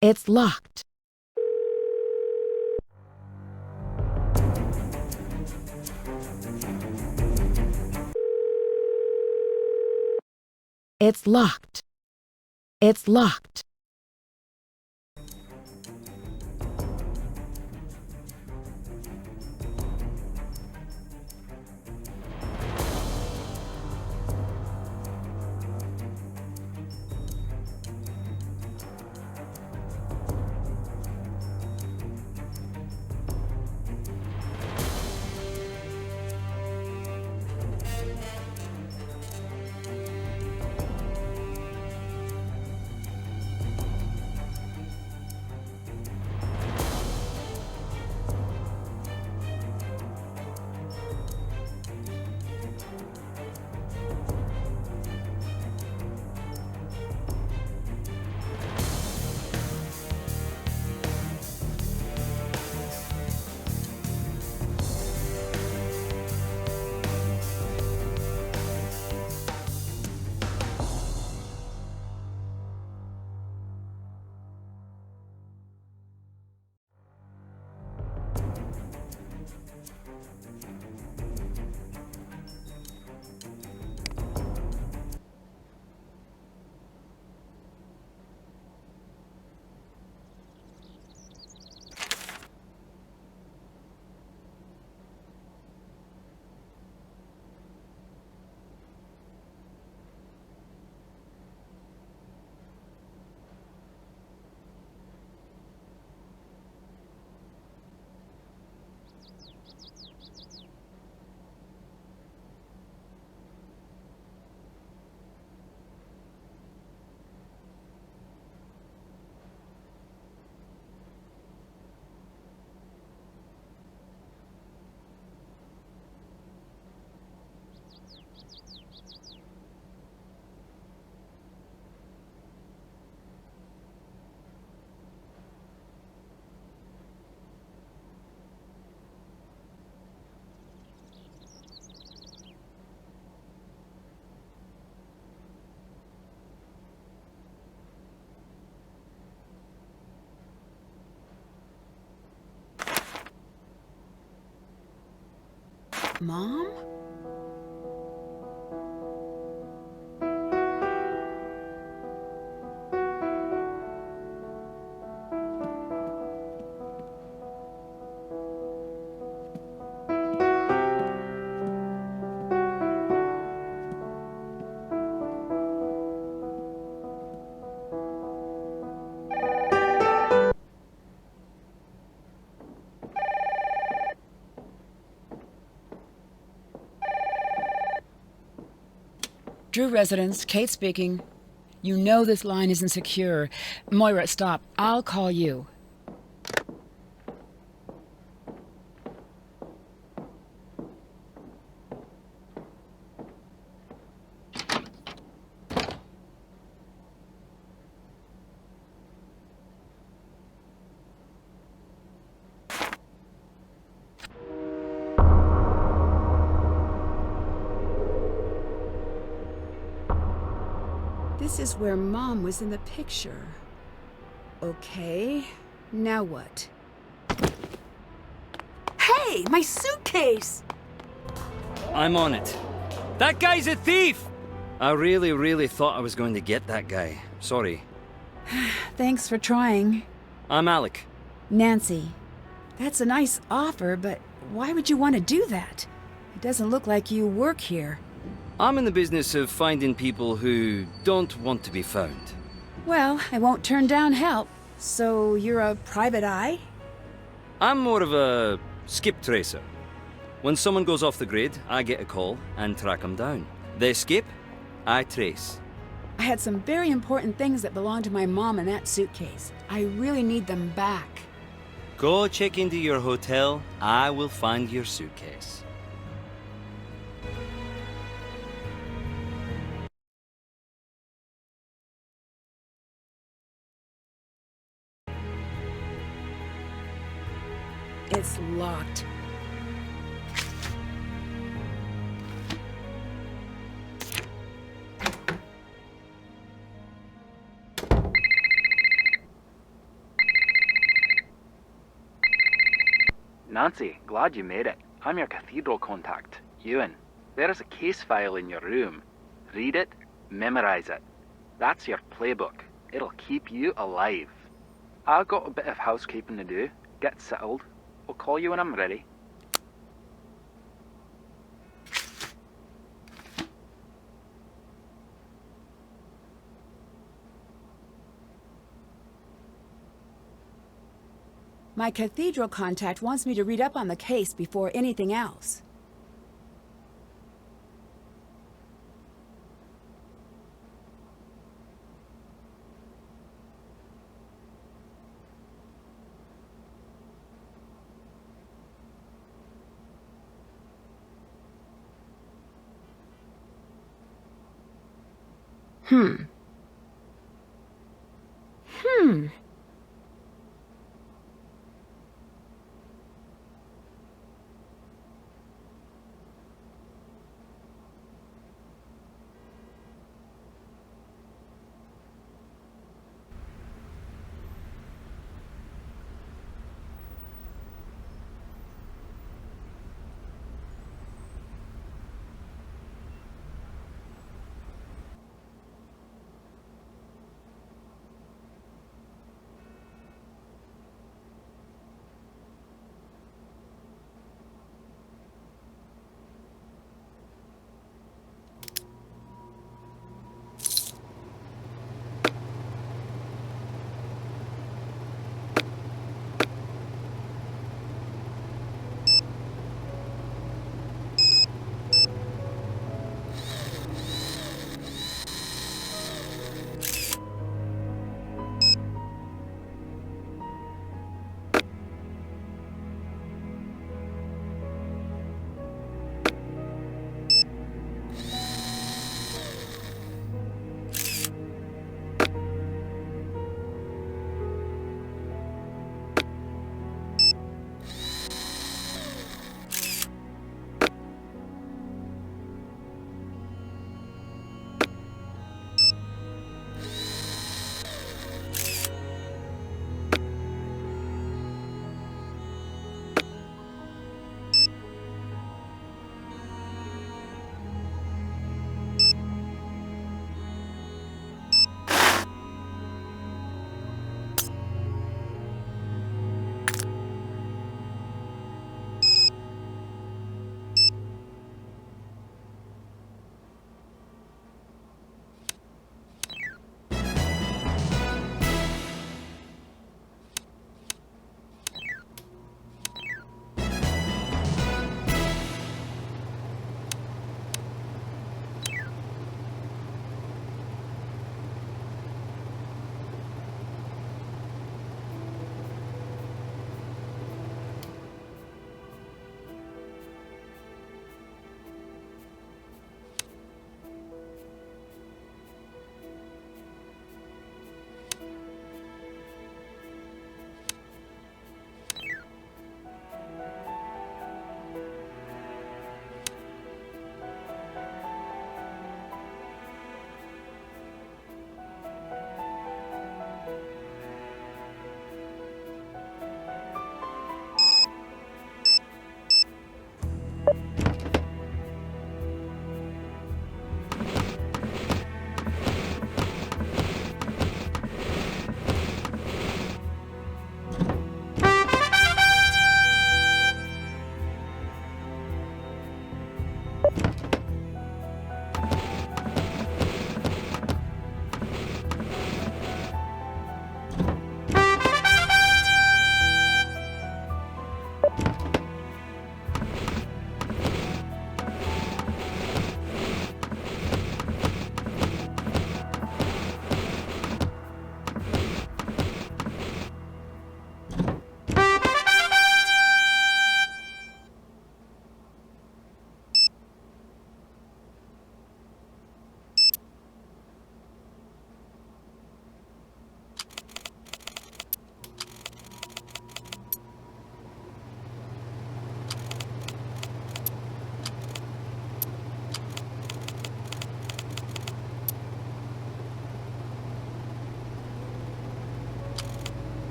It's locked. It's locked. It's locked. Mom? Drew residence, Kate speaking. You know this line isn't secure. Moira, stop. I'll call you. This is where Mom was in the picture. Okay, now what? Hey, my suitcase! I'm on it. That guy's a thief! I really thought I was going to get that guy. Sorry. Thanks for trying. I'm Alec. Nancy. That's a nice offer, but why would you want to do that? It doesn't look like you work here. I'm in the business of finding people who don't want to be found. Well, I won't turn down help. So you're a private eye? I'm more of a skiptracer. When someone goes off the grid, I get a call and track them down. They skip, I trace. I had some very important things that belonged to my mom in that suitcase. I really need them back. Go check into your hotel, I will find your suitcase. It's locked. Nancy, glad you made it. I'm your Cathedral contact, Ewan. There is a case file in your room. Read it, memorize it. That's your playbook. It'll keep you alive. I've got a bit of housekeeping to do. Get settled. I'll call you when I'm ready. My Cathedral contact wants me to read up on the case before anything else. Hmm.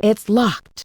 It's locked.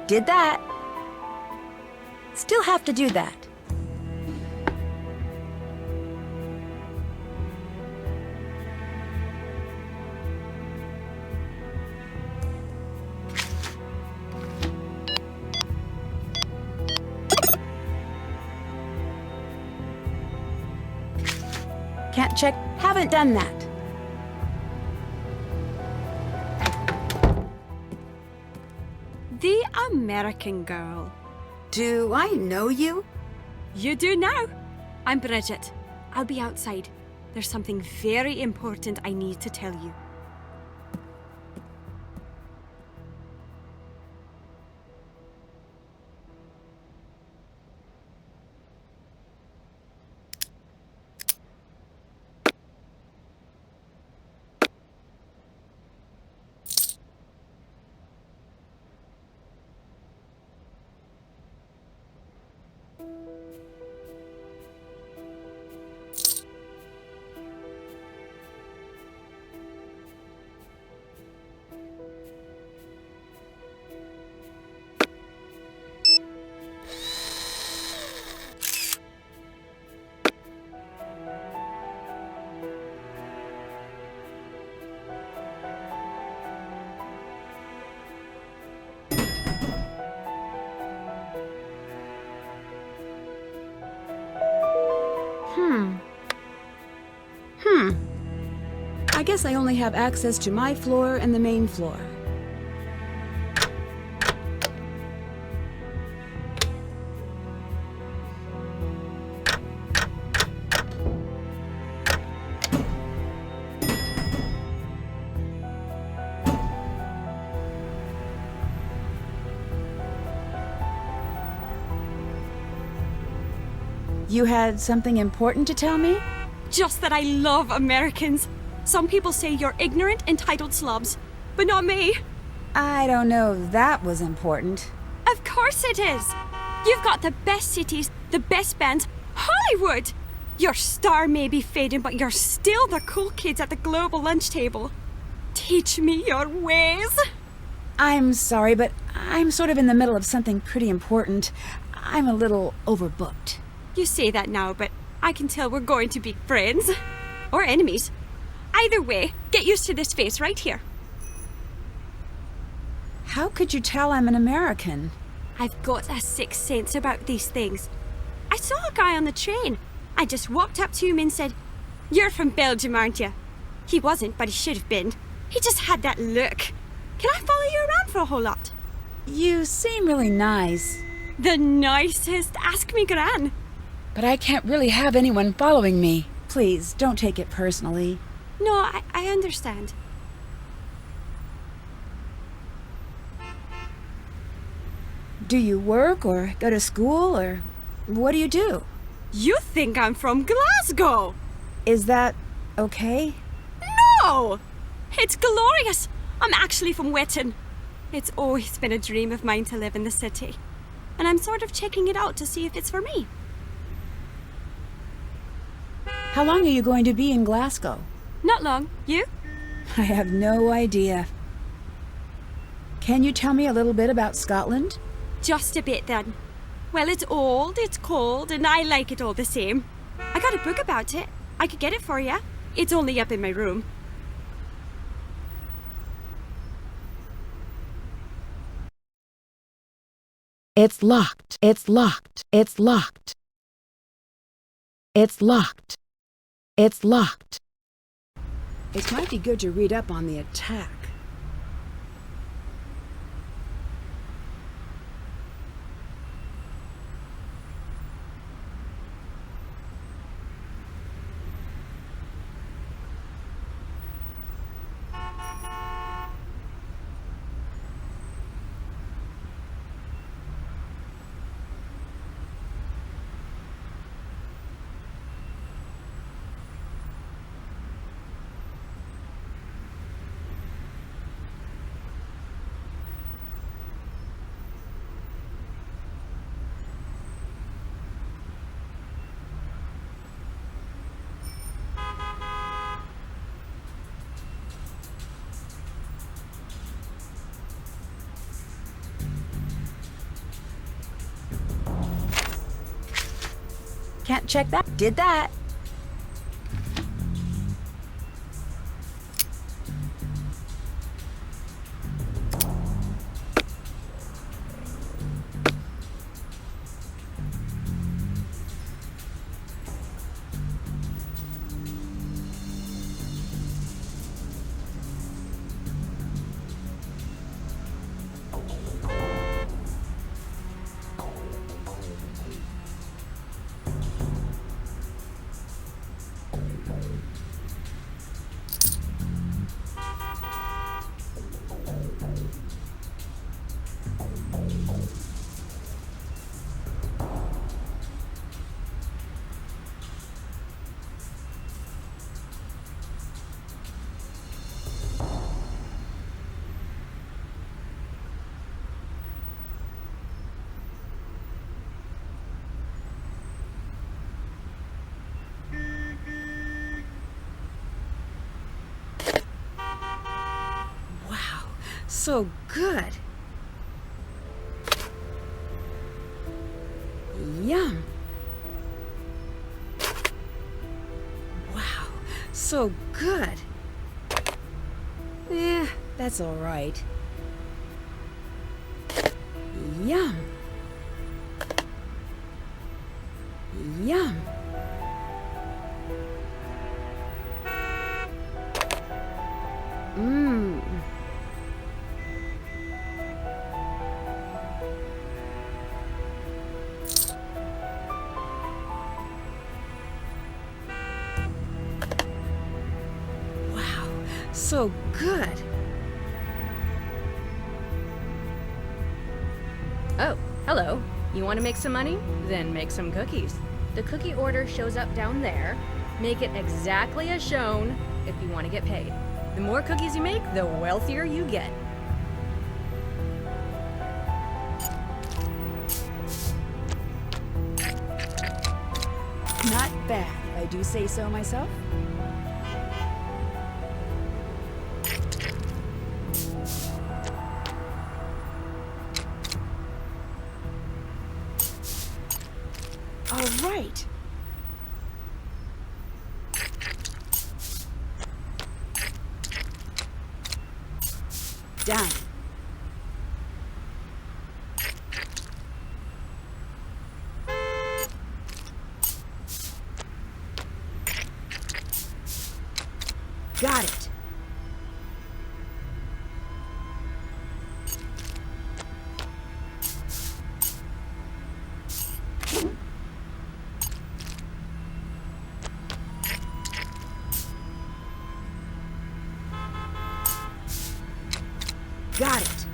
Did that. Still have to do that. Can't check. Haven't done that. The American girl. Do I know you? You do now. I'm Bridgette. I'll be outside. There's something very important I need to tell you. I guess I only have access to my floor and the main floor. You had something important to tell me? Just that I love Americans. Some people say you're ignorant, entitled slobs, but not me. I don't know if that was important. Of course it is. You've got the best cities, the best bands, Hollywood. Your star may be fading, but you're still the cool kids at the global lunch table. Teach me your ways. I'm sorry, but I'm sort of in the middle of something pretty important. I'm a little overbooked. You say that now, but I can tell we're going to be friends. Or enemies. Either way, get used to this face right here. How could you tell I'm an American? I've got a sixth sense about these things. I saw a guy on the train. I just walked up to him and said, "You're from Belgium, aren't you?" He wasn't, but he should have been. He just had that look. Can I follow you around for a whole lot? You seem really nice. The nicest. Ask me, Gran. But I can't really have anyone following me. Please, don't take it personally. No, I understand. Do you work or go to school or what do you do? You think I'm from Glasgow? Is that okay? No! It's glorious. I'm actually from Wetton. It's always been a dream of mine to live in the city. And I'm sort of checking it out to see if it's for me. How long are you going to be in Glasgow? Not long. You? I have no idea. Can you tell me a little bit about Scotland? Just a bit then. Well, it's old, it's cold, and I like it all the same. I got a book about it. I could get it for you. It's only up in my room. It's locked. It's locked. It's locked. It's locked. It's locked. It might be good to read up on the attack. Can't check that. Did that. So good. Yum. Wow, so good. That's all right. Yum. Yum. Mmm. So good. Oh, hello. You want to make some money? Then make some cookies. The cookie order shows up down there. Make it exactly as shown if you want to get paid. The more cookies you make, the wealthier you get. Not bad, if I do say so myself. All right. Done. Got it. Got it.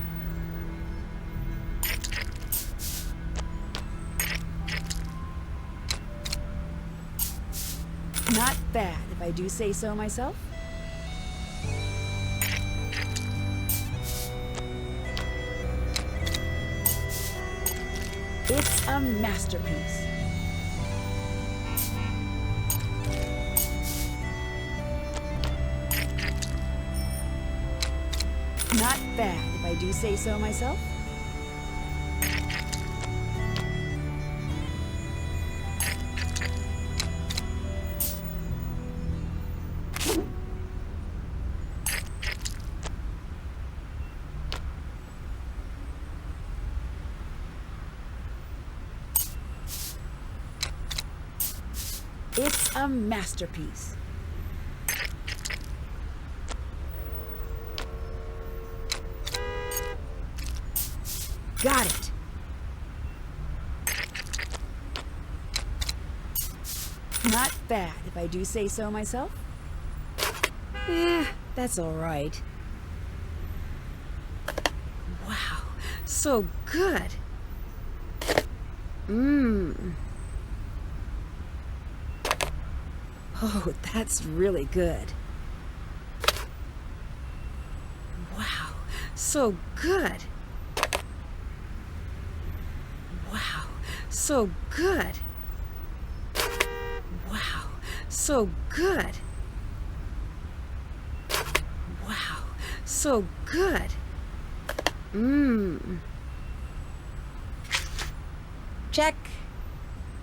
Not bad, if I do say so myself. It's a masterpiece. Not bad, if I do say so myself. It's a masterpiece. Got it. Not bad, if I do say so myself. That's all right. Wow, so good. Oh, that's really good. Wow, so good. Wow, so good. Wow, so good. Wow, so good. Check.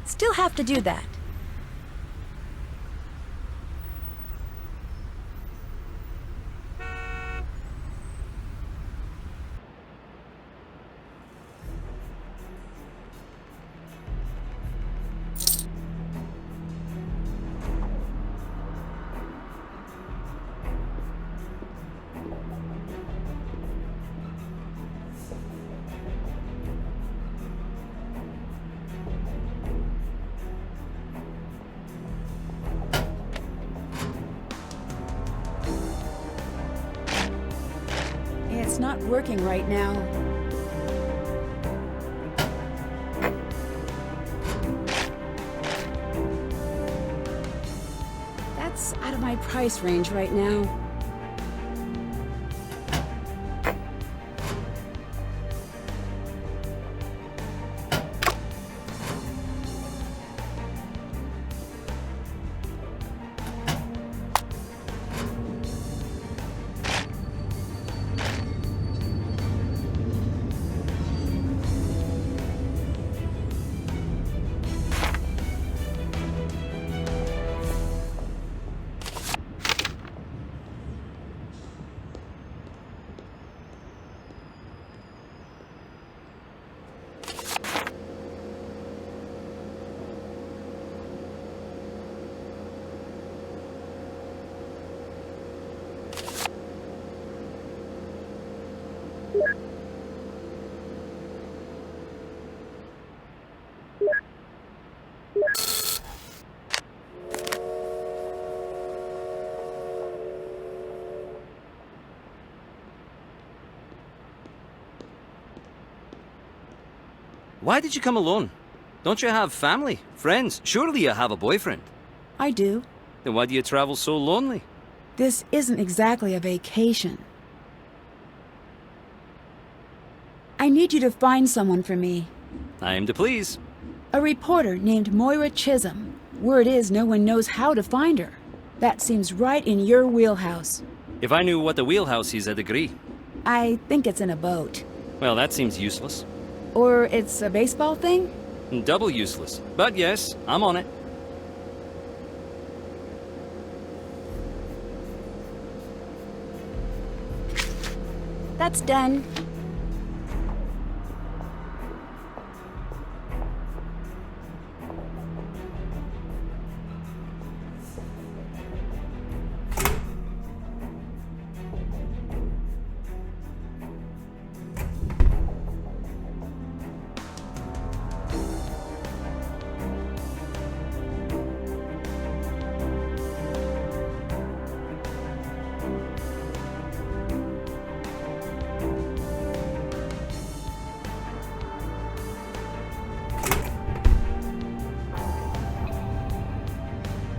Still have to do that. It's not working right now. That's out of my price range right now. Why did you come alone? Don't you have family, friends? Surely you have a boyfriend. I do. Then why do you travel so lonely? This isn't exactly a vacation. I need you to find someone for me. I am to please. A reporter named Moira Chisholm. Word is no one knows how to find her. That seems right in your wheelhouse. If I knew what the wheelhouse is, I'd agree. I think it's in a boat. Well, that seems useless. Or it's a baseball thing? Double useless. But yes, I'm on it. That's done.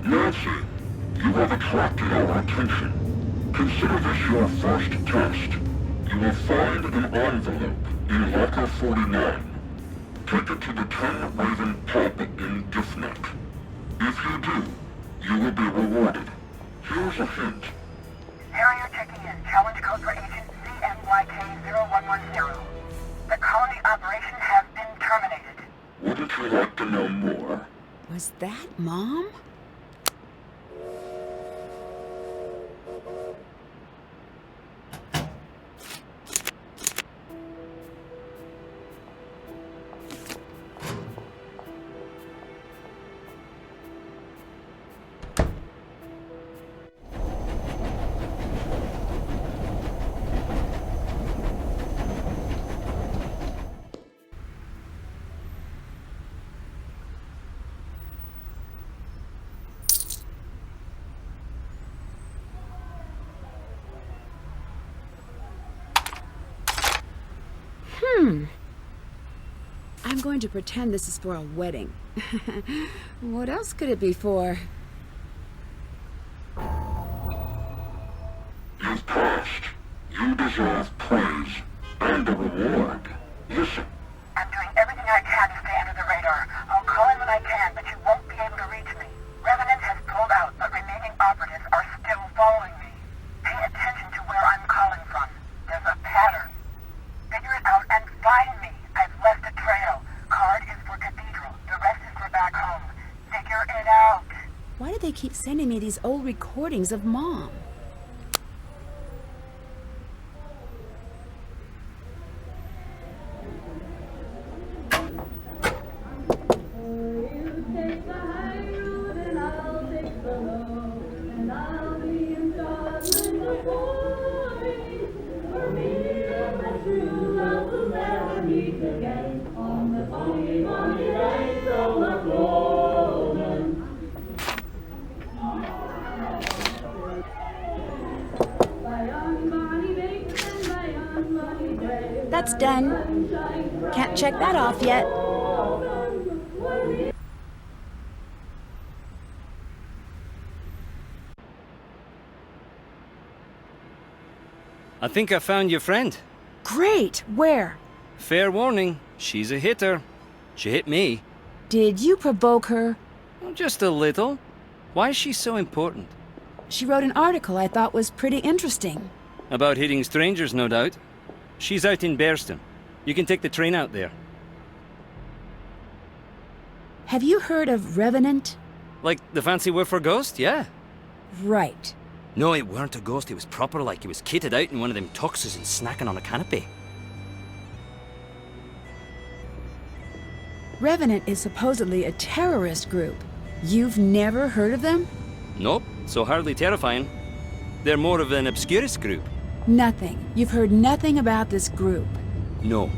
Nancy, you have attracted our attention. Consider this your first test. You will find an envelope in locker 49. Take it to the 10 Raven pub in Giftnet. If you do, you will be rewarded. Here's a hint. Harrier checking in. Challenge code for agent CMYK0110. The colony operation has been terminated. Wouldn't you like to know more? Was that Mom? I'm going to pretend this is for a wedding. What else could it be for? You've passed. You deserve praise and a reward. Listen. I'm doing everything I can to stay under the radar. I'll call in when I can, but you won't be able to reach me. Revenant has pulled out, but remaining operatives are still following me. Pay attention to where I'm calling from. There's a pattern. Figure it out and find me. I've left a trail. Card is for Cathedral. The rest is for back home. Figure it out. Why do they keep sending me these old recordings of Mom? That's done. Can't check that off yet. I think I found your friend. Great! Where? Fair warning, she's a hitter. She hit me. Did you provoke her? Just a little. Why is she so important? She wrote an article I thought was pretty interesting. About hitting strangers, no doubt. She's out in Bearston. You can take the train out there. Have you heard of Revenant? Like the fancy word for ghost, yeah. Right. No, it weren't a ghost, it was proper like. It was kitted out in one of them tuxes and snacking on a canopy. Revenant is supposedly a terrorist group. You've never heard of them? Nope, so hardly terrifying. They're more of an obscurist group. Nothing. You've heard nothing about this group. No,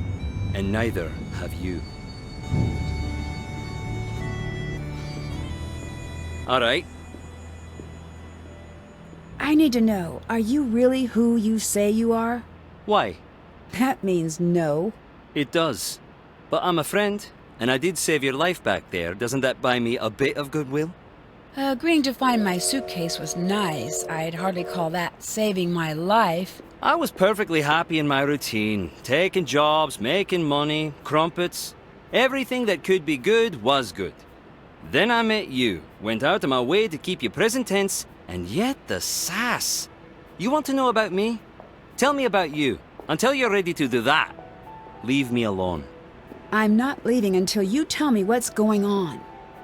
and neither have you. All right. I need to know, are you really who you say you are? Why? That means no. It does. But I'm a friend, And I did save your life back there. Doesn't that buy me a bit of goodwill? Agreeing to find my suitcase was nice. I'd hardly call that saving my life. I was perfectly happy in my routine. Taking jobs, making money, crumpets. Everything that could be good was good. Then I met you. Went out of my way to keep you present tense, and yet the sass. You want to know about me? Tell me about you. Until you're ready to do that, leave me alone. I'm not leaving until you tell me what's going on.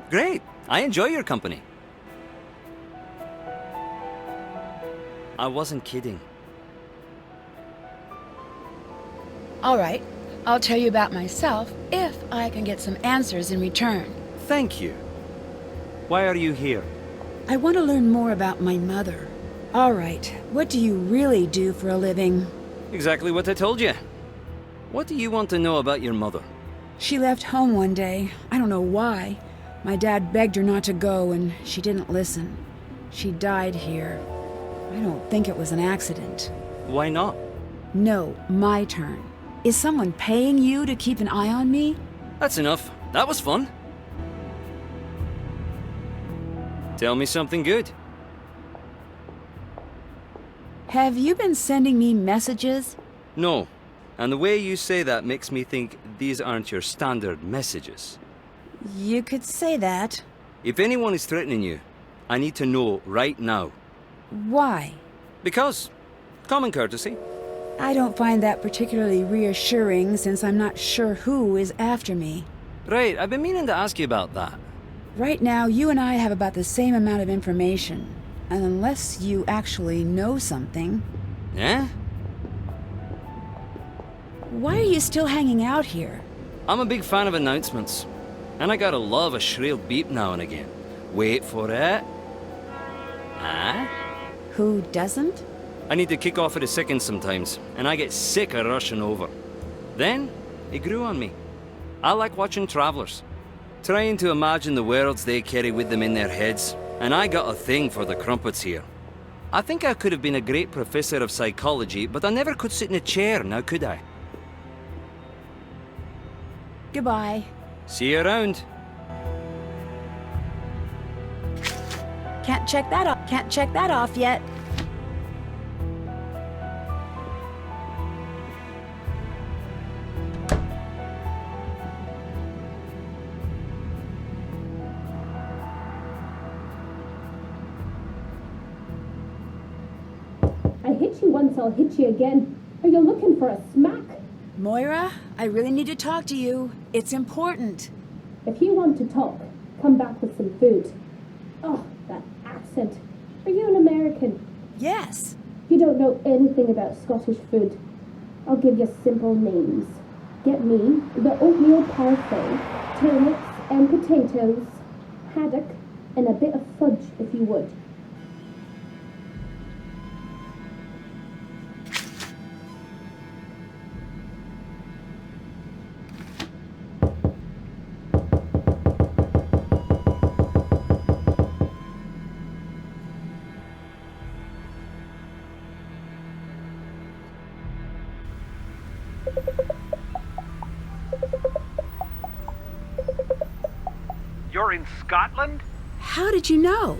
Great. I enjoy your company. I wasn't kidding. All right, I'll tell you about myself if I can get some answers in return. Thank you. Why are you here? I want to learn more about my mother. All right, what do you really do for a living? Exactly what I told you. What do you want to know about your mother? She left home one day. I don't know why. My dad begged her not to go, and she didn't listen. She died here. I don't think it was an accident. Why not? No, my turn. Is someone paying you to keep an eye on me? That's enough. That was fun. Tell me something good. Have you been sending me messages? No. And the way you say that makes me think these aren't your standard messages. You could say that. If anyone is threatening you, I need to know right now. Why? Because. Common courtesy. I don't find that particularly reassuring since I'm not sure who is after me. Right, I've been meaning to ask you about that. Right now, you and I have about the same amount of information. And unless you actually know something... Yeah? Why are you still hanging out here? I'm a big fan of announcements. And I gotta love a shrill beep now and again. Wait for it. Ah? Who doesn't? I need to kick off at a second sometimes, and I get sick of rushing over. Then, it grew on me. I like watching travelers. Trying to imagine the worlds they carry with them in their heads, and I got a thing for the crumpets here. I think I could have been a great professor of psychology, but I never could sit in a chair, now could I? Goodbye. See you around. Can't check that off yet. I hit you once, I'll hit you again. Are you looking for a smack? Moira, I really need to talk to you. It's important. If you want to talk, come back with some food. Oh, that accent. Are you an American? Yes. You don't know anything about Scottish food. I'll give you simple names. Get me the oatmeal parfait, turnips and potatoes, haddock, and a bit of fudge if you would. You're in Scotland? How did you know?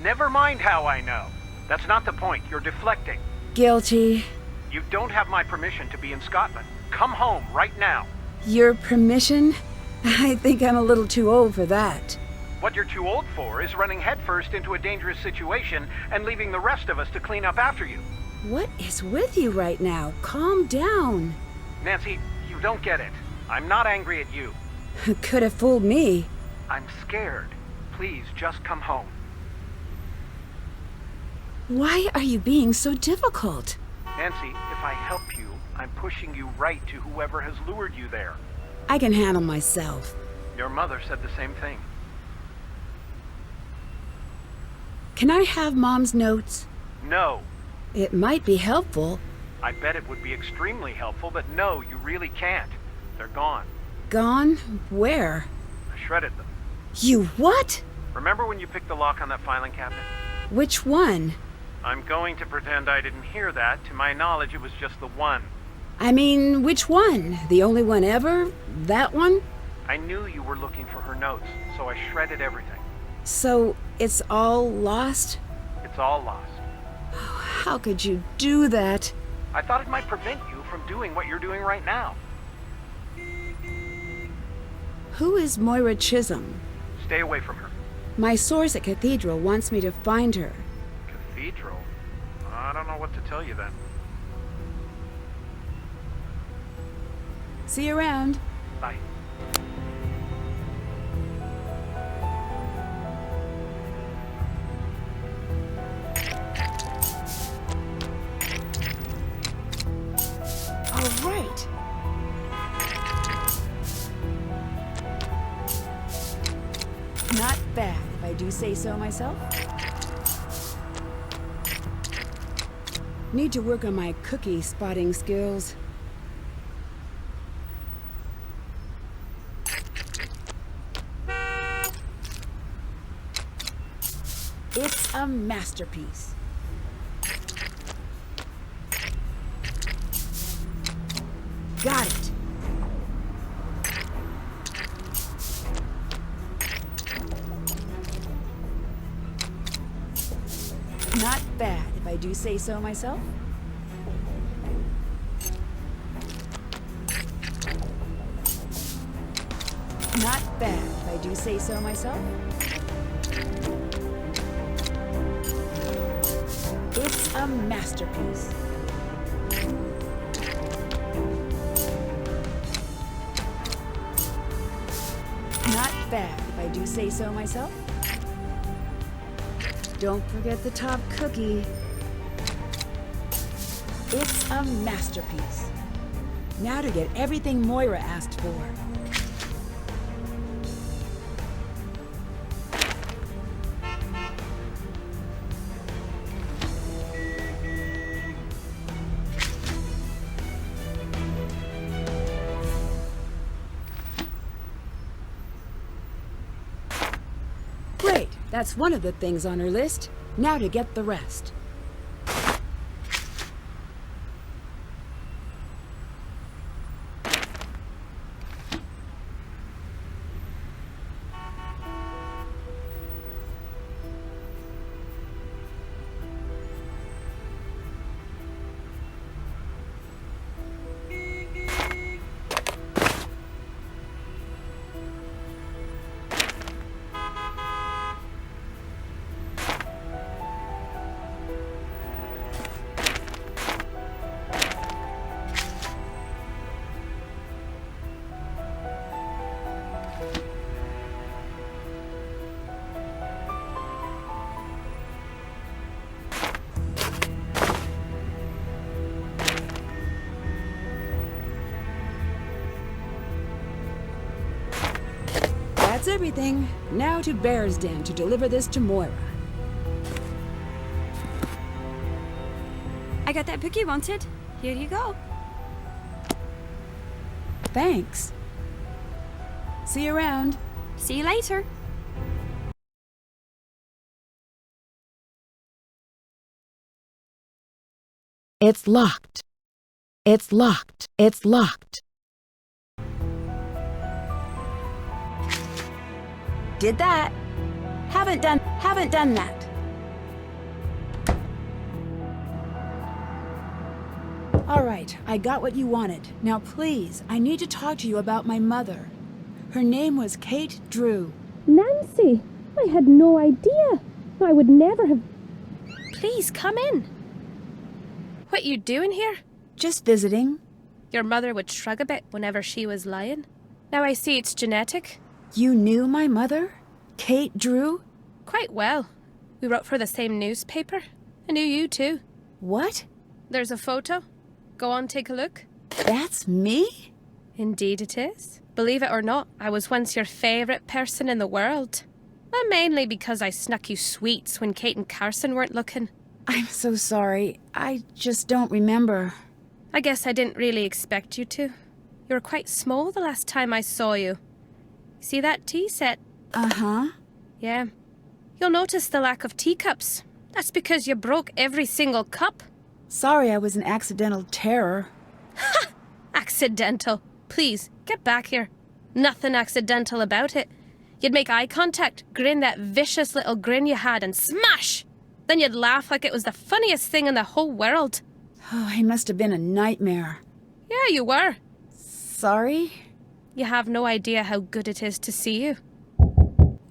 Never mind how I know. That's not the point. You're deflecting. Guilty. You don't have my permission to be in Scotland. Come home right now. Your permission? I think I'm a little too old for that. What you're too old for is running headfirst into a dangerous situation and leaving the rest of us to clean up after you. What is with you right now? Calm down. Nancy, you don't get it. I'm not angry at you. Could have fooled me. I'm scared. Please, just come home. Why are you being so difficult? Nancy, if I help you, I'm pushing you right to whoever has lured you there. I can handle myself. Your mother said the same thing. Can I have Mom's notes? No. It might be helpful. I bet it would be extremely helpful, but no, you really can't. They're gone. Gone? Where? I shredded them. You what? Remember when you picked the lock on that filing cabinet? Which one? I'm going to pretend I didn't hear that. To my knowledge, it was just the one. I mean, which one? The only one ever? That one? I knew you were looking for her notes, so I shredded everything. So, it's all lost? It's all lost. How could you do that? I thought it might prevent you from doing what you're doing right now. Who is Moira Chisholm? Stay away from her. My source at Cathedral wants me to find her. Cathedral? I don't know what to tell you then. See you around. Bye. All right. Not bad, if I do say so myself. Need to work on my cookie spotting skills. It's a masterpiece. Got it. Not bad, if I do say so myself. Not bad, if I do say so myself. It's a masterpiece. Not bad, if I do say so myself. Don't forget the top cookie. It's a masterpiece. Now to get everything Moira asked for. Great, that's one of the things on her list. Now to get the rest. That's everything. Now to Bear's Den to deliver this to Moira. I got that book you wanted. Here you go. Thanks. See you around. See you later. It's locked. It's locked. It's locked. Did that. Haven't done that. All right, I got what you wanted. Now please, I need to talk to you about my mother. Her name was Kate Drew. Nancy, I had no idea. I would never have... Please, come in. What you doing here? Just visiting. Your mother would shrug a bit whenever she was lying. Now I see it's genetic. You knew my mother? Kate Drew? Quite well. We wrote for the same newspaper. I knew you too. What? There's a photo. Go on, take a look. That's me? Indeed it is. Believe it or not, I was once your favourite person in the world. Well, mainly because I snuck you sweets when Kate and Carson weren't looking. I'm so sorry. I just don't remember. I guess I didn't really expect you to. You were quite small the last time I saw you. See that tea set? Uh-huh. Yeah. You'll notice the lack of teacups. That's because you broke every single cup. Sorry I was an accidental terror. Ha! Accidental. Please, get back here. Nothing accidental about it. You'd make eye contact, grin that vicious little grin you had, and smash! Then you'd laugh like it was the funniest thing in the whole world. Oh, he must have been a nightmare. Yeah, you were. Sorry? You have no idea how good it is to see you.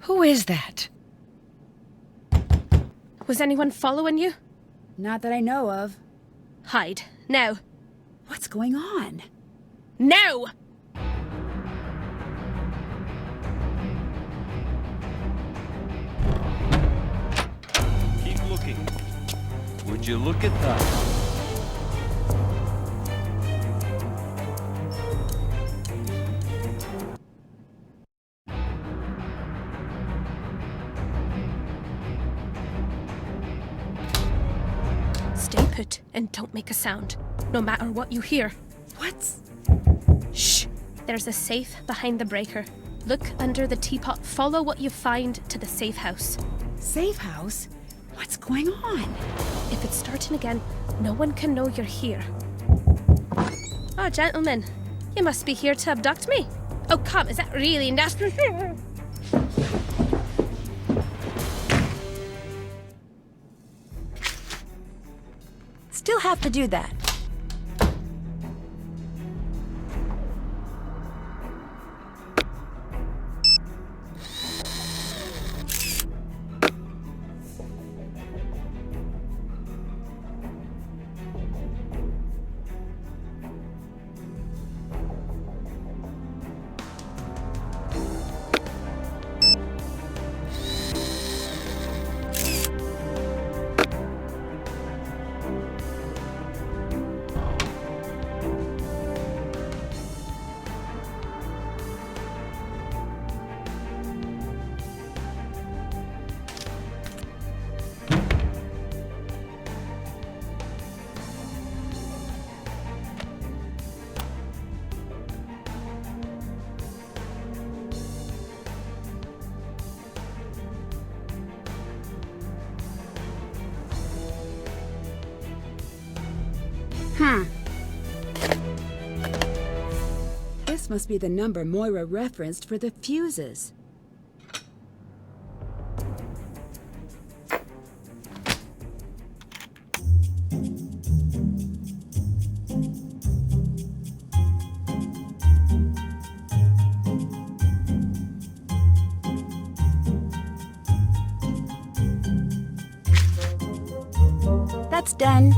Who is that? Was anyone following you? Not that I know of. Hide. Now. What's going on? Now! Keep looking. Would you look at that? Stay put and don't make a sound, no matter what you hear. What's... Shh! There's a safe behind the breaker. Look under the teapot. Follow what you find to the safe house. Safe house? What's going on? If it's starting again, no one can know you're here. Oh, gentlemen, you must be here to abduct me. Oh, come, is that really nasty? Still have to do that. This must be the number Moira referenced for the fuses. That's done.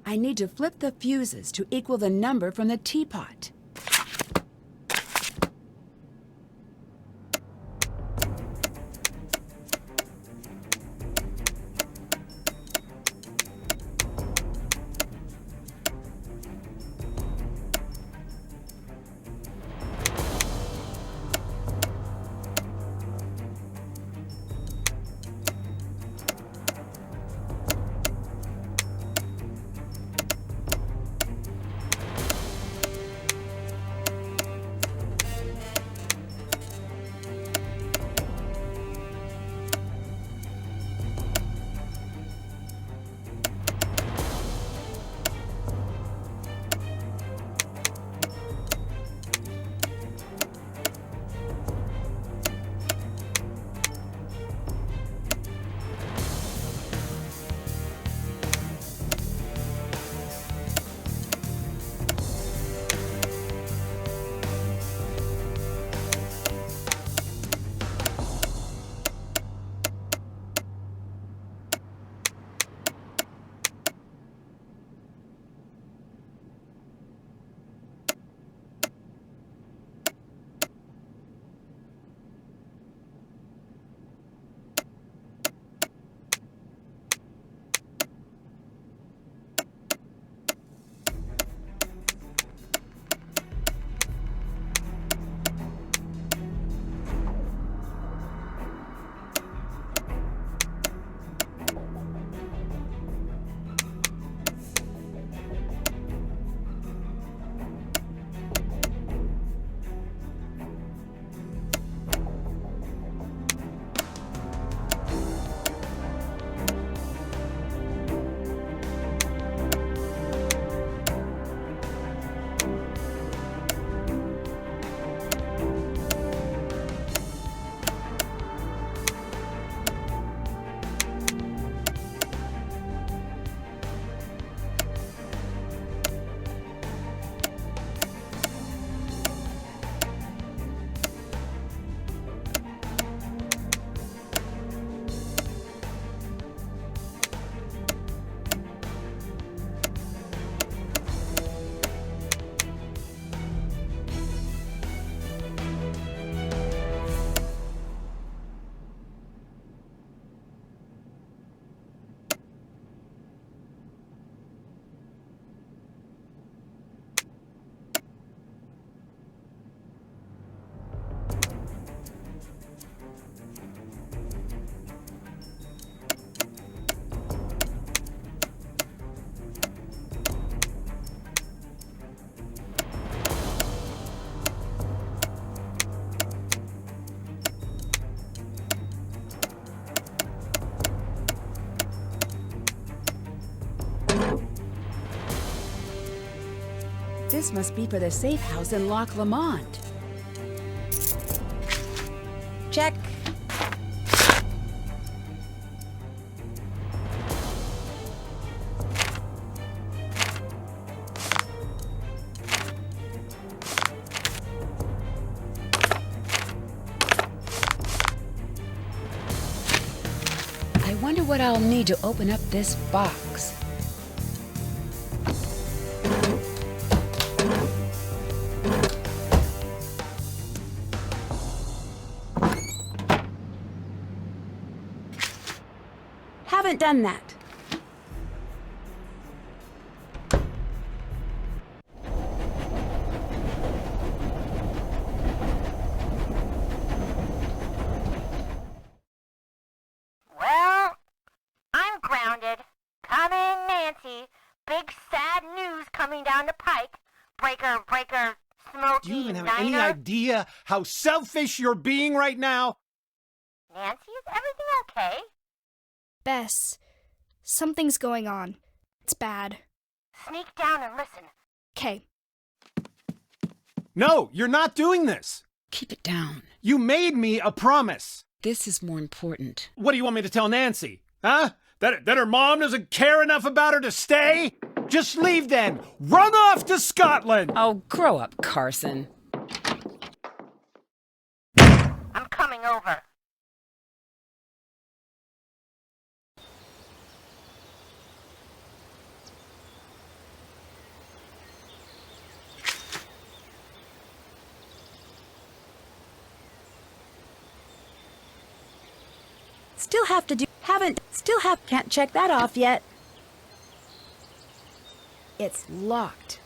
I need to flip the fuses to equal the number from the teapot. This must be for the safe house in Loch Lomond. Check. I wonder what I'll need to open up this box. Haven't done that. Well, I'm grounded. Coming, Nancy. Big sad news coming down the pike. Breaker, Smokey, Do you even have Niner. any idea how selfish you're being right now? Nancy, is everything okay? Bess, something's going on. It's bad. Sneak down and listen. Okay. No, you're not doing this. Keep it down. You made me a promise. This is more important. What do you want me to tell Nancy? Huh? That her mom doesn't care enough about her to stay? Just leave then. Run off to Scotland. Oh, grow up, Carson. I'm coming over. Can't check that off yet. It's locked.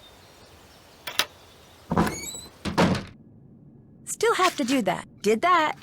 Still have to do that. Did that.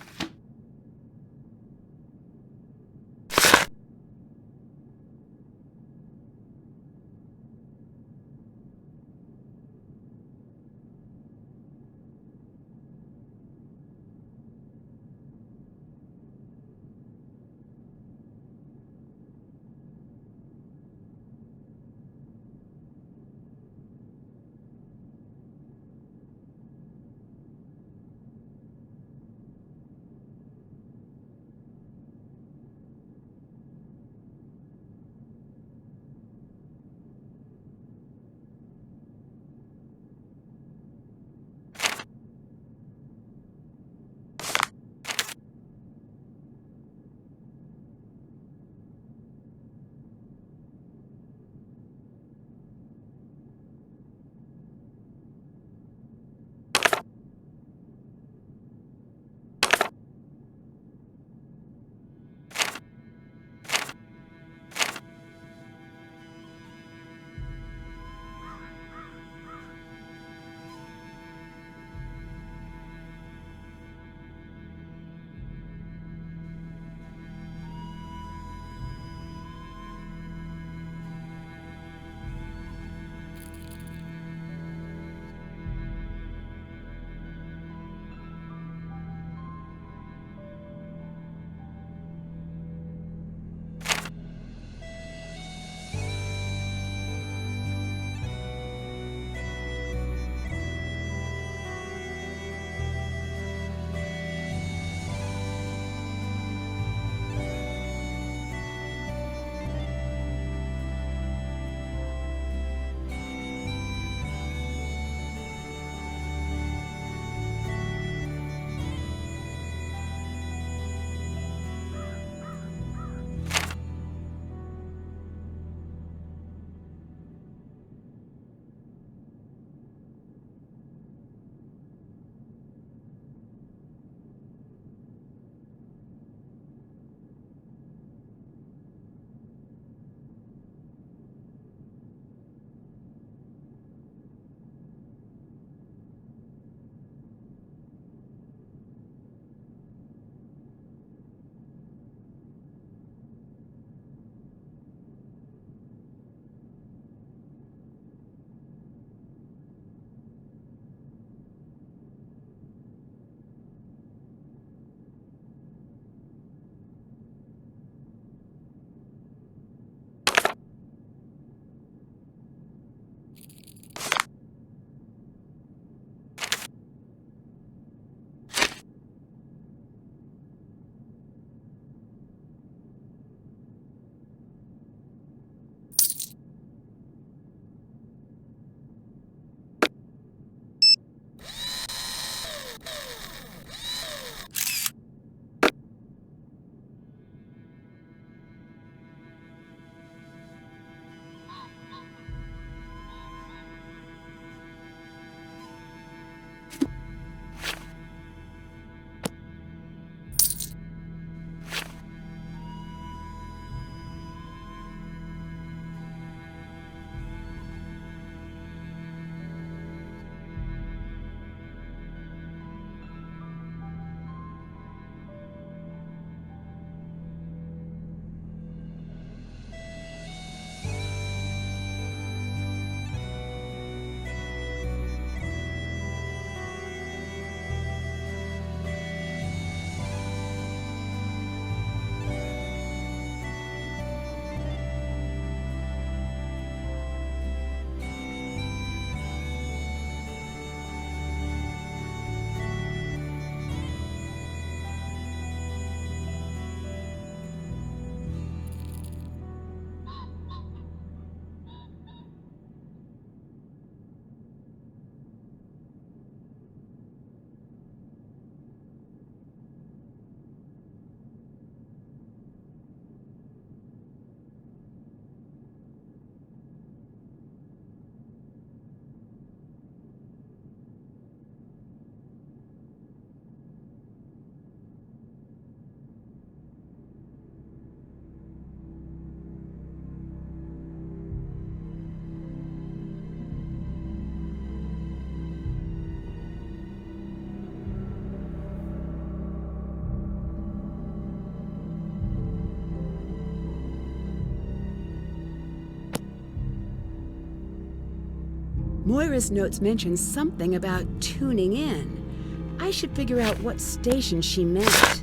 Moira's notes mention something about tuning in. I should figure out what station she meant.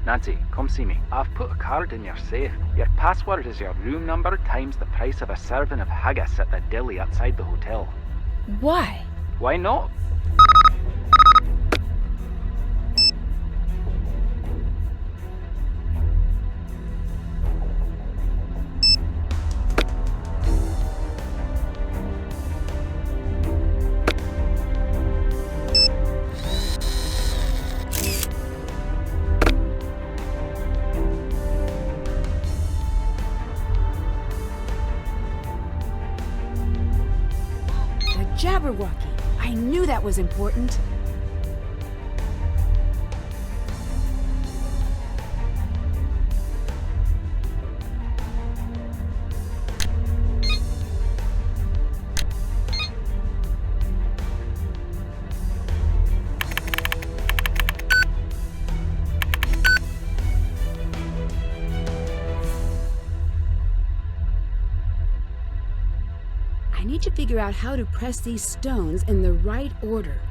Nancy, come see me. I've put a card in your safe. Your password is your room number times the price of a serving of haggis at the deli outside the hotel. Why? Why not? Jabberwocky. I knew that was important. I need to figure out how to press these stones in the right order.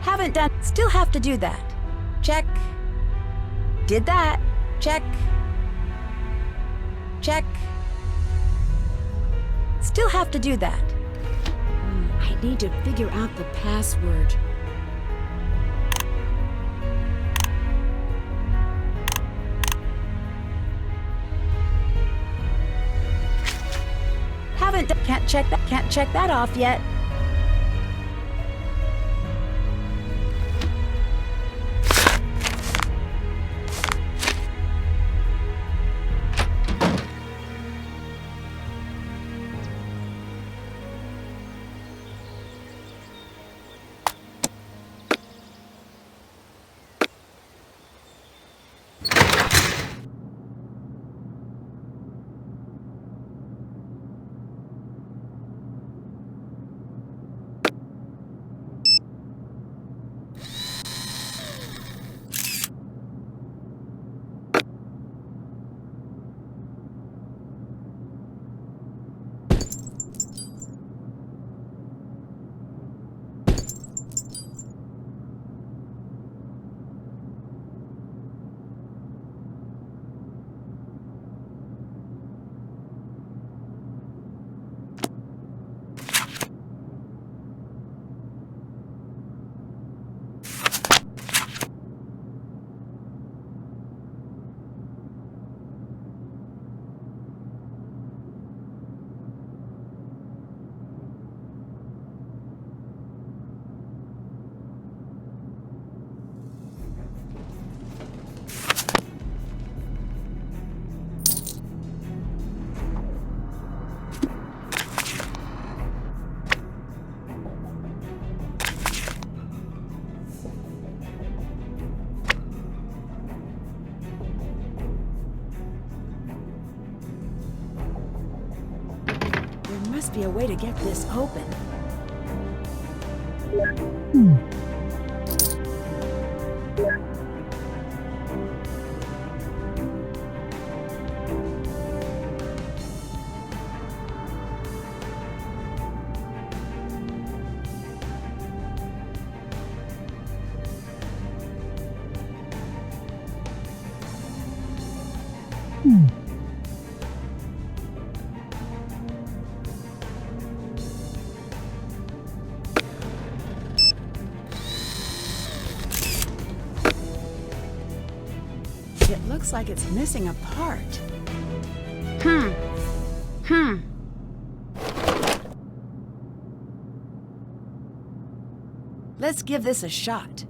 Haven't done. Still have to do that. Check. Did that. Check. Check. Still have to do that. I need to figure out the password. Can't check that off yet. must be a way to get this open. It looks like it's missing a part. Let's give this a shot.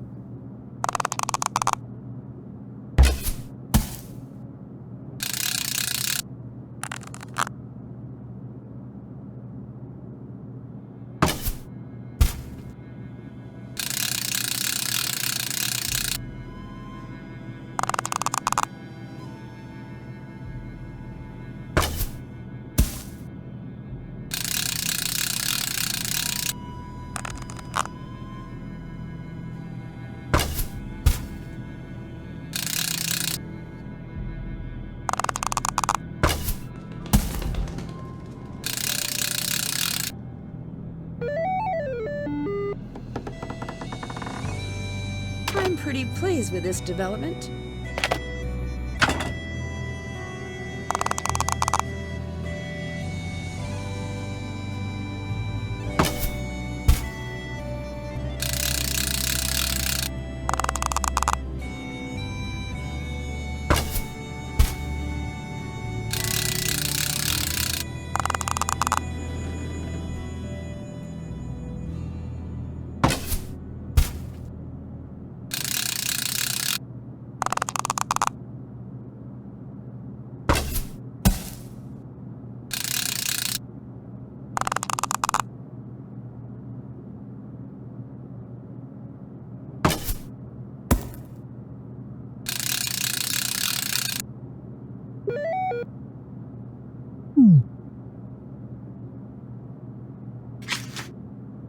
I'm pretty pleased with this development.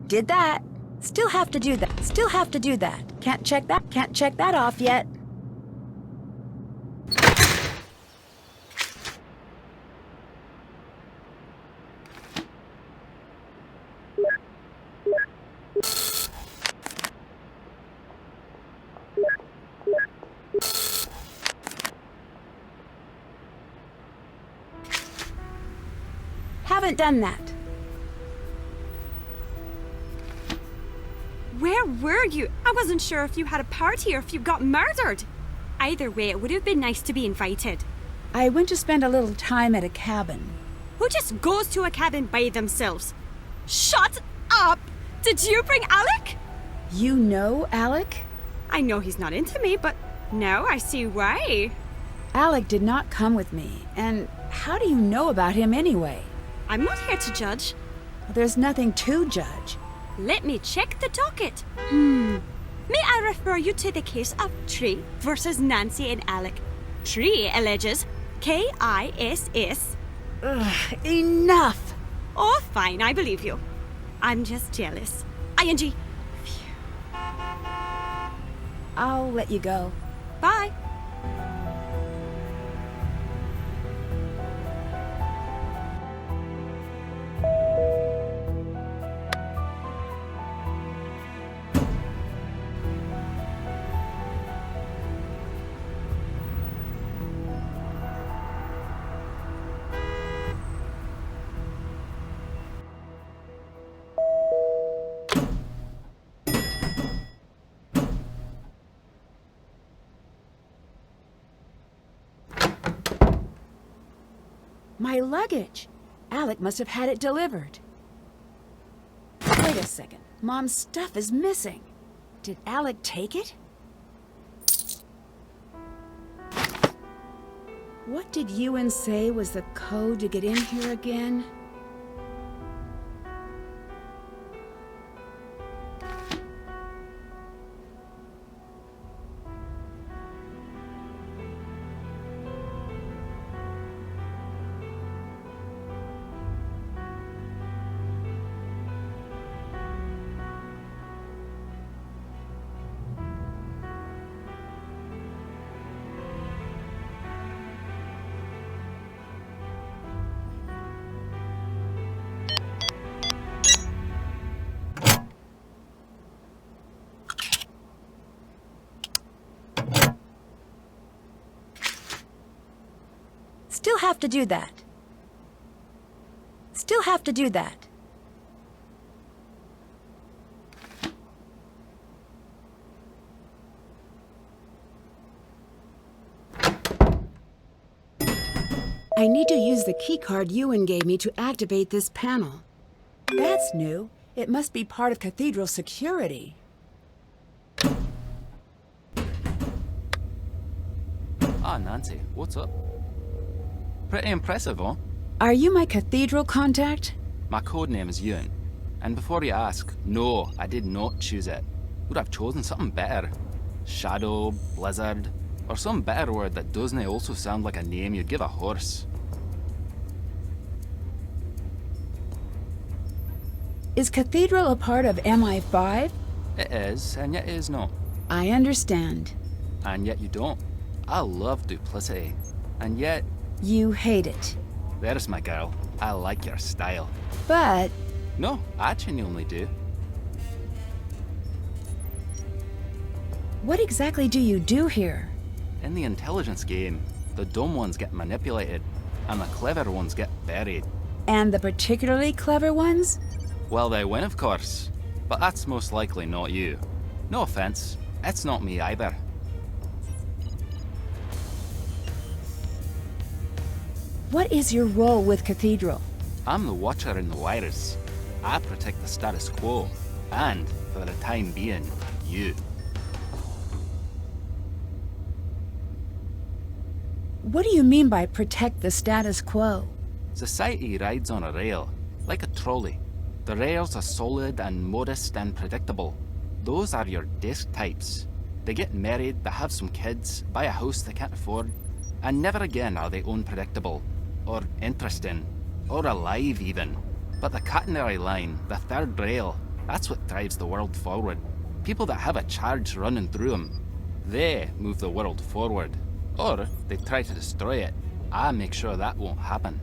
Did that. Still have to do that. Still have to do that. Can't check that off yet. Haven't done that. Where were you? I wasn't sure if you had a party or if you got murdered. Either way, it would have been nice to be invited. I went to spend a little time at a cabin. Who just goes to a cabin by themselves? Shut up! Did you bring Alec? You know Alec? I know he's not into me, but now I see why. Alec did not come with me, and how do you know about him anyway? I'm not here to judge. There's nothing to judge. Let me check the docket. May I refer you to the case of Tree versus Nancy and Alec? Tree alleges K-I-S-S. Ugh, enough! Oh, fine, I believe you. I'm just jealous. ING. I'll let you go. Bye. My luggage. Alec must have had it delivered. Wait a second. Mom's stuff is missing. Did Alec take it? What did Ewan say was the code to get in here again? Still have to do that. Still have to do that. I need to use the keycard Ewan gave me to activate this panel. That's new. It must be part of Cathedral security. Ah, Nancy, what's up? Pretty impressive, huh? Are you my Cathedral contact? My code name is Ewan. And before you ask, no, I did not choose it. Would have chosen something better. Shadow, blizzard, or some better word that doesn't also sound like a name you'd give a horse. Is Cathedral a part of MI5? It is, and yet it is not. I understand. And yet you don't. I love duplicity. And yet... You hate it. There's my girl. I like your style. But... No, I genuinely do. What exactly do you do here? In the intelligence game, the dumb ones get manipulated, and the clever ones get buried. And the particularly clever ones? Well, they win, of course. But that's most likely not you. No offense, it's not me either. What is your role with Cathedral? I'm the watcher in the wires. I protect the status quo, and, for the time being, you. What do you mean by protect the status quo? Society rides on a rail, like a trolley. The rails are solid and modest and predictable. Those are your desk types. They get married, they have some kids, buy a house they can't afford, and never again are they unpredictable, or interesting, or alive even. But the catenary line, the third rail, that's what drives the world forward. People that have a charge running through them, they move the world forward. Or they try to destroy it. I make sure that won't happen.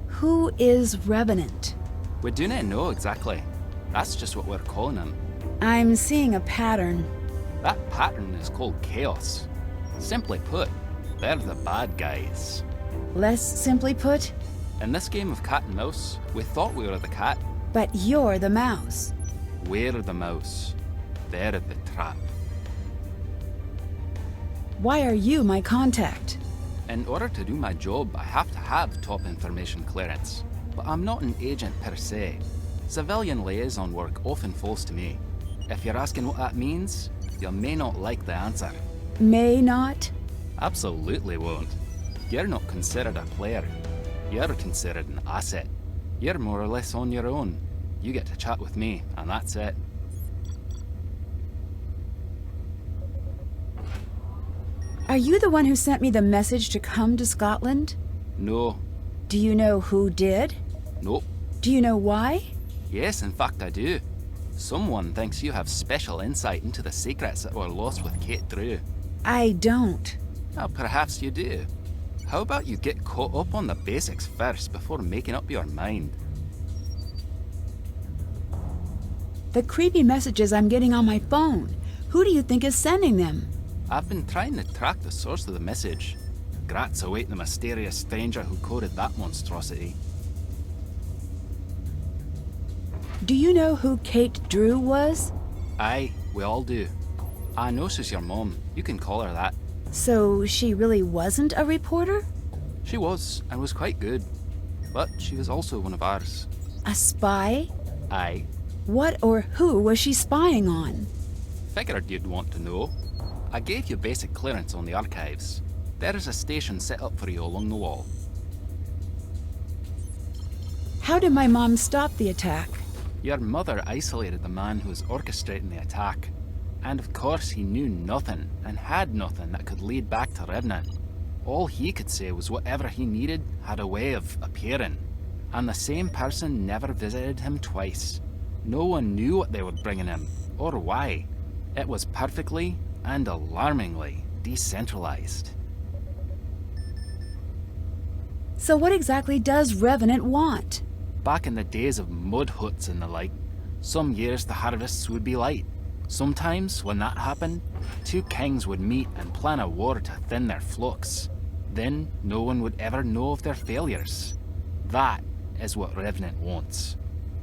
Who is Revenant? We do not know exactly. That's just what we're calling them. I'm seeing a pattern. That pattern is called chaos. Simply put, they're the bad guys. Less simply put? In this game of cat and mouse, we thought we were the cat. But you're the mouse. We're the mouse. They're the trap. Why are you my contact? In order to do my job, I have to have top information clearance. But I'm not an agent per se. Civilian liaison work often falls to me. If you're asking what that means, you may not like the answer. May not? Absolutely won't. You're not considered a player. You're considered an asset. You're more or less on your own. You get to chat with me, and that's it. Are you the one who sent me the message to come to Scotland? No. Do you know who did? Nope. Do you know why? Yes, in fact I do. Someone thinks you have special insight into the secrets that were lost with Kate Drew. I don't. Well, perhaps you do. How about you get caught up on the basics first before making up your mind? The creepy messages I'm getting on my phone. Who do you think is sending them? I've been trying to track the source of the message. Grats await the mysterious stranger who coded that monstrosity. Do you know who Kate Drew was? Aye, we all do. I know she's your mom. You can call her that. So she really wasn't a reporter? She was, and was quite good. But she was also one of ours. A spy? Aye. What or who was she spying on? Figured you'd want to know. I gave you basic clearance on the archives. There is a station set up for you along the wall. How did my mom stop the attack? Your mother isolated the man who was orchestrating the attack. And of course he knew nothing, and had nothing that could lead back to Revenant. All he could say was whatever he needed had a way of appearing. And the same person never visited him twice. No one knew what they were bringing him, or why. It was perfectly and alarmingly decentralized. So what exactly does Revenant want? Back in the days of mud huts and the like, some years the harvests would be light. Sometimes, when that happened, two kings would meet and plan a war to thin their flocks. Then no one would ever know of their failures. That is what Revenant wants.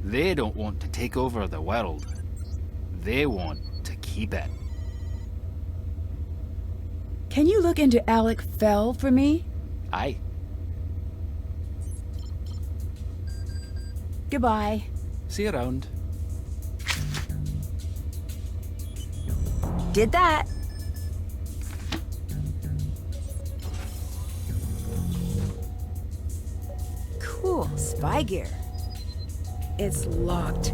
They don't want to take over the world. They want to keep it. Can you look into Alec Fell for me? Aye. Goodbye. See you around. Did that. Cool, spy gear. It's locked.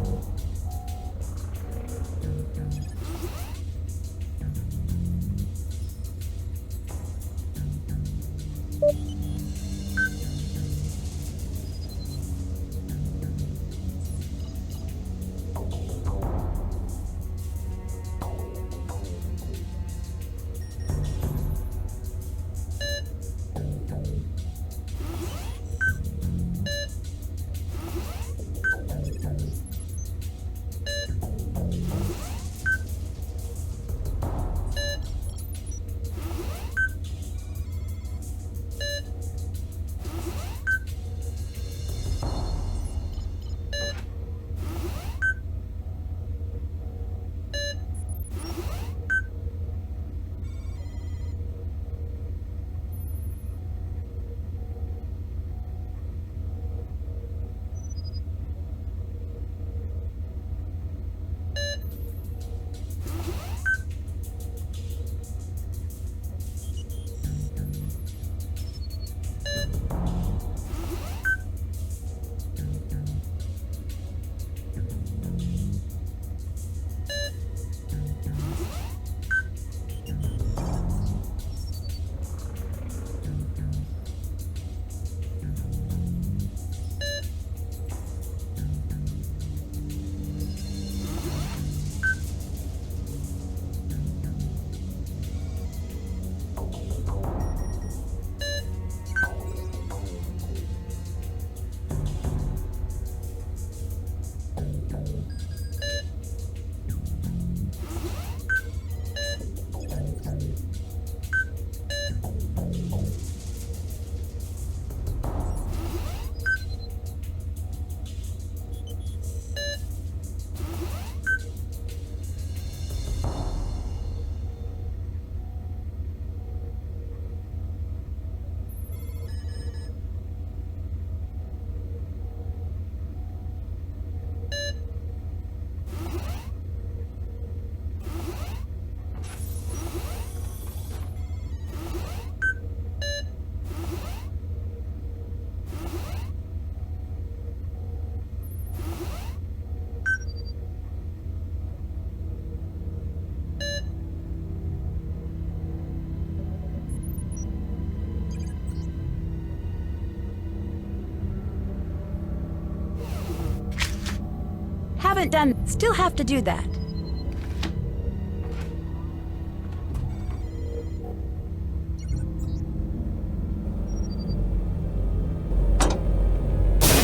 Haven't done, still have to do that.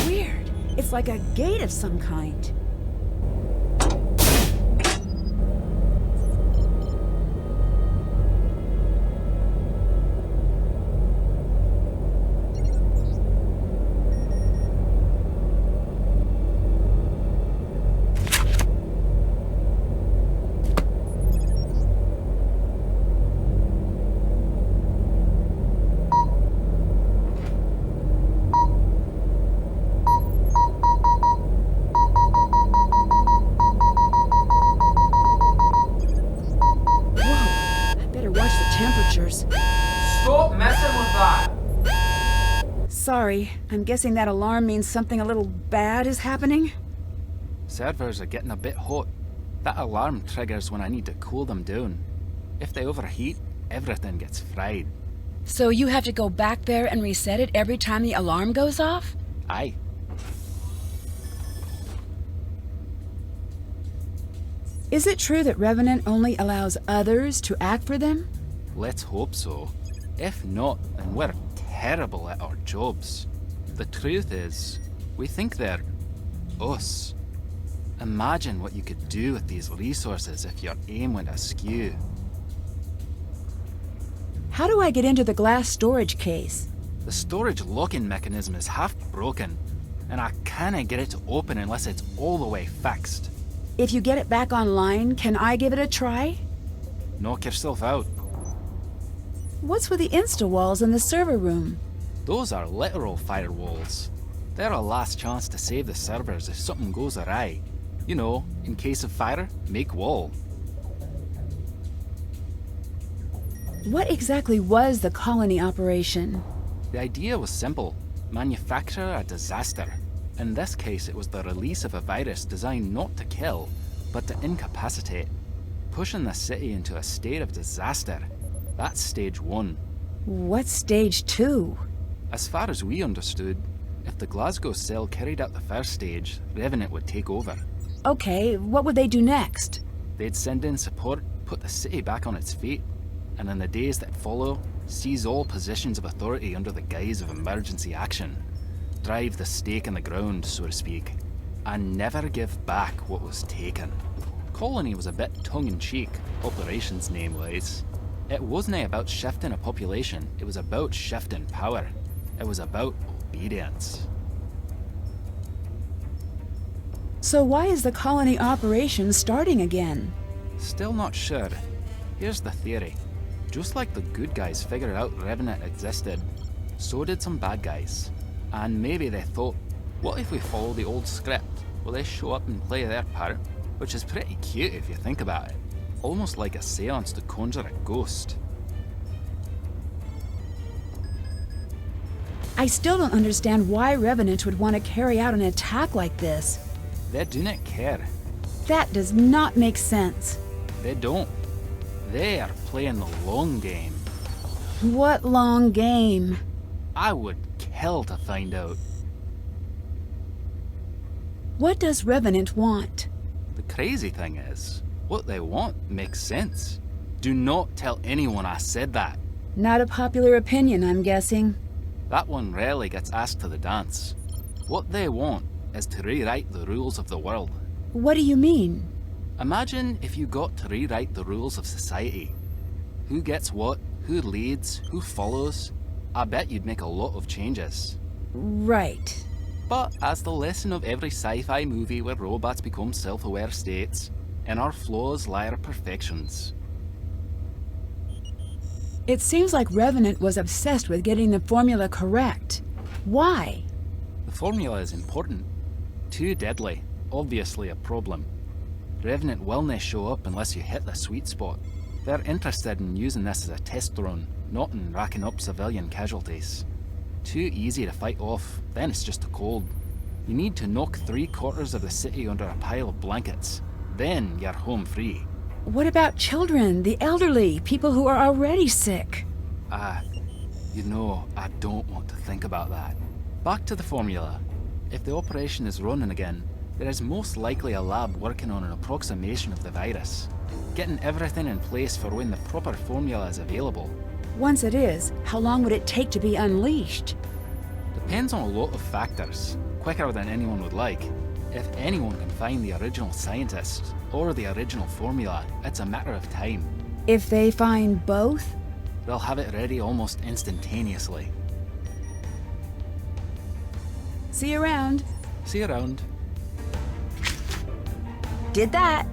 Weird. It's like a gate of some kind. Stop messing with that! Sorry, I'm guessing that alarm means something a little bad is happening? Servers are getting a bit hot. That alarm triggers when I need to cool them down. If they overheat, everything gets fried. So you have to go back there and reset it every time the alarm goes off? Aye. Is it true that Revenant only allows others to act for them? Let's hope so. If not, then we're terrible at our jobs. The truth is, we think they're us. Imagine what you could do with these resources if your aim went askew. How do I get into the glass storage case? The storage locking mechanism is half broken, and I can't get it to open unless it's all the way fixed. If you get it back online, can I give it a try? Knock yourself out. What's with the insta walls in the server room? Those are literal firewalls. They're a last chance to save the servers if something goes awry. You know, in case of fire, make wall. What exactly was the colony operation? The idea was simple. Manufacture a disaster. In this case, it was the release of a virus designed not to kill, but to incapacitate. Pushing the city into a state of disaster. That's stage 1. What's stage 2? As far as we understood, if the Glasgow cell carried out the first stage, Revenant would take over. Okay, what would they do next? They'd send in support, put the city back on its feet, and in the days that follow, seize all positions of authority under the guise of emergency action. Drive the stake in the ground, so to speak, and never give back what was taken. Colony was a bit tongue-in-cheek, operations name-wise. It wasn't about shifting a population, it was about shifting power. It was about obedience. So why is the colony operation starting again? Still not sure. Here's the theory. Just like the good guys figured out Revenant existed, so did some bad guys. And maybe they thought, what if we follow the old script? Will they show up and play their part? Which is pretty cute if you think about it. Almost like a seance to conjure a ghost. I still don't understand why Revenant would want to carry out an attack like this. They do not care. That does not make sense. They don't. They are playing the long game. What long game? I would kill to find out. What does Revenant want? The crazy thing is, what they want makes sense. Do not tell anyone I said that. Not a popular opinion, I'm guessing. That one rarely gets asked to the dance. What they want is to rewrite the rules of the world. What do you mean? Imagine if you got to rewrite the rules of society. Who gets what, who leads, who follows. I bet you'd make a lot of changes. Right. But as the lesson of every sci-fi movie where robots become self-aware states, in our flaws lie our perfections. It seems like Revenant was obsessed with getting the formula correct. Why? The formula is important. Too deadly. Obviously a problem. Revenant will not show up unless you hit the sweet spot. They're interested in using this as a test run, not in racking up civilian casualties. Too easy to fight off, then it's just a cold. You need to knock 3/4 of the city under a pile of blankets. Then you're home free. What about children, the elderly, people who are already sick? You know, I don't want to think about that. Back to the formula. If the operation is running again, there is most likely a lab working on an approximation of the virus. Getting everything in place for when the proper formula is available. Once it is, how long would it take to be unleashed? Depends on a lot of factors. Quicker than anyone would like. If anyone can find the original scientist, or the original formula, it's a matter of time. If they find both? They'll have it ready almost instantaneously. See you around. See you around. Did that.